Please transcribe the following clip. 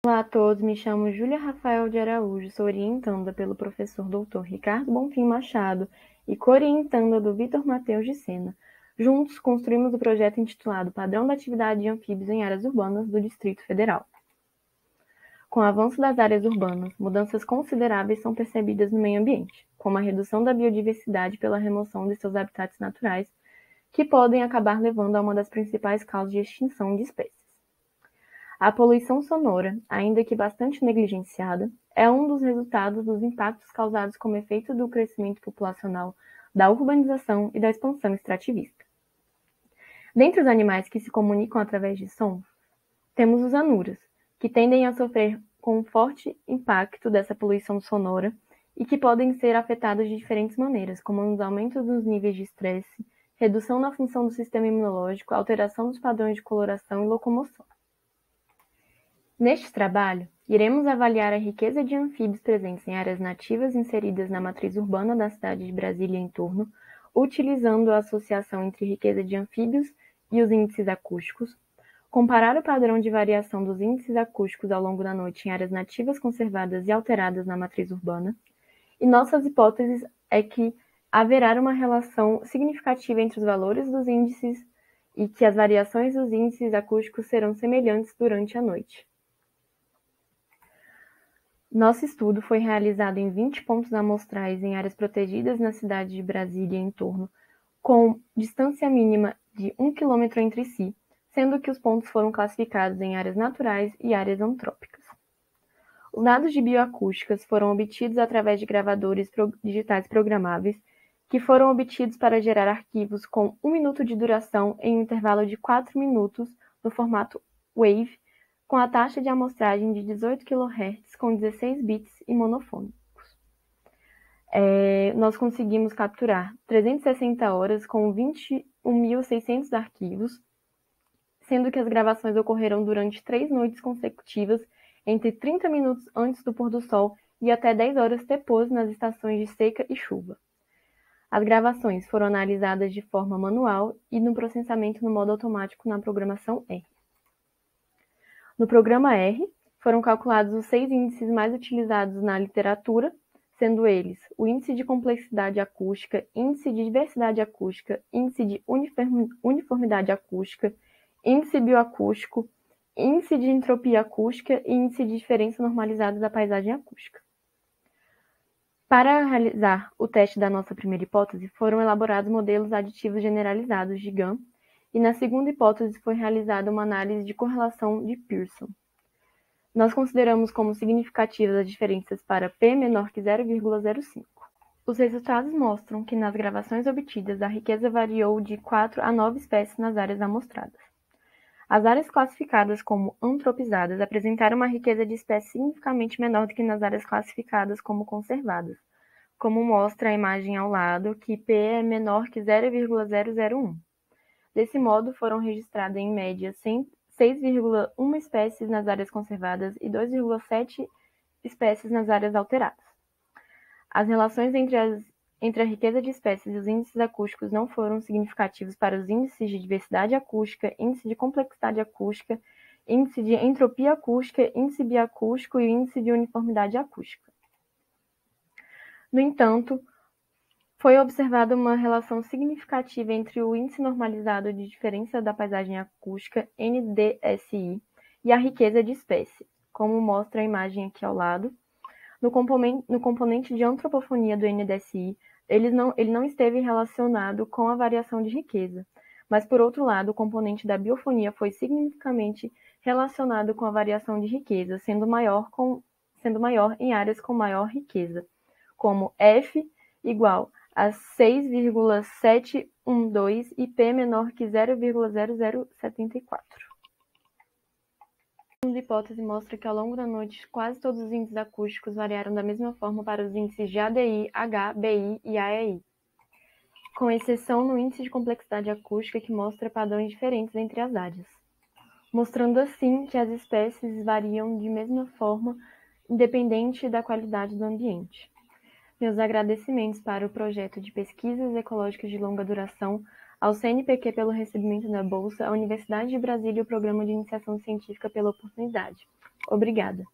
Olá a todos, me chamo Júlia Rafael de Araújo, sou orientanda pelo professor Dr. Ricardo Bonfim Machado e co-orientanda do Vitor Mateus de Sena. Juntos, construímos o projeto intitulado Padrão da Atividade de Anfíbios em Áreas Urbanas do Distrito Federal. Com o avanço das áreas urbanas, mudanças consideráveis são percebidas no meio ambiente, como a redução da biodiversidade pela remoção de seus habitats naturais, que podem acabar levando a uma das principais causas de extinção de espécies. A poluição sonora, ainda que bastante negligenciada, é um dos resultados dos impactos causados como efeito do crescimento populacional, da urbanização e da expansão extrativista. Dentre os animais que se comunicam através de som, temos os anuras, que tendem a sofrer com um forte impacto dessa poluição sonora e que podem ser afetados de diferentes maneiras, como nos aumentos dos níveis de estresse, redução na função do sistema imunológico, alteração dos padrões de coloração e locomoção. Neste trabalho, iremos avaliar a riqueza de anfíbios presentes em áreas nativas inseridas na matriz urbana da cidade de Brasília e entorno, utilizando a associação entre riqueza de anfíbios e os índices acústicos, comparar o padrão de variação dos índices acústicos ao longo da noite em áreas nativas conservadas e alteradas na matriz urbana, e nossas hipóteses é que haverá uma relação significativa entre os valores dos índices e que as variações dos índices acústicos serão semelhantes durante a noite. Nosso estudo foi realizado em 20 pontos amostrais em áreas protegidas na cidade de Brasília e entorno, com distância mínima de 1 km entre si, sendo que os pontos foram classificados em áreas naturais e áreas antrópicas. Os dados de bioacústicas foram obtidos através de gravadores digitais programáveis, que foram obtidos para gerar arquivos com 1 minuto de duração em um intervalo de 4 minutos no formato WAV, com a taxa de amostragem de 18 kHz com 16 bits e monofônicos. Nós conseguimos capturar 360 horas com 21.600 arquivos, sendo que as gravações ocorreram durante 3 noites consecutivas, entre 30 minutos antes do pôr do sol e até 10 horas depois nas estações de seca e chuva. As gravações foram analisadas de forma manual e no processamento no modo automático na programação R. No programa R, foram calculados os 6 índices mais utilizados na literatura, sendo eles o índice de complexidade acústica, índice de diversidade acústica, índice de uniformidade acústica, índice bioacústico, índice de entropia acústica e índice de diferença normalizada da paisagem acústica. Para realizar o teste da nossa primeira hipótese, foram elaborados modelos aditivos generalizados de GAN, e na segunda hipótese foi realizada uma análise de correlação de Pearson. Nós consideramos como significativas as diferenças para P menor que 0,05. Os resultados mostram que nas gravações obtidas a riqueza variou de 4 a 9 espécies nas áreas amostradas. As áreas classificadas como antropizadas apresentaram uma riqueza de espécies significativamente menor do que nas áreas classificadas como conservadas, como mostra a imagem ao lado, que P é menor que 0,001. Desse modo, foram registradas em média 6,1 espécies nas áreas conservadas e 2,7 espécies nas áreas alteradas. As relações entre a riqueza de espécies e os índices acústicos não foram significativos para os índices de diversidade acústica, índice de complexidade acústica, índice de entropia acústica, índice bioacústico e índice de uniformidade acústica. No entanto, foi observada uma relação significativa entre o índice normalizado de diferença da paisagem acústica, NDSI, e a riqueza de espécie, como mostra a imagem aqui ao lado. No componente de antropofonia do NDSI, ele não esteve relacionado com a variação de riqueza, mas, por outro lado, o componente da biofonia foi significativamente relacionado com a variação de riqueza, sendo maior em áreas com maior riqueza, como F igual a 6,712 e P menor que 0,0074. A segunda hipótese mostra que ao longo da noite quase todos os índices acústicos variaram da mesma forma para os índices de ADI, H, BI e AEI, com exceção no índice de complexidade acústica que mostra padrões diferentes entre as áreas, mostrando assim que as espécies variam de mesma forma independente da qualidade do ambiente. Meus agradecimentos para o projeto de pesquisas ecológicas de longa duração, ao CNPq pelo recebimento da bolsa, à Universidade de Brasília e o Programa de Iniciação Científica pela oportunidade. Obrigada.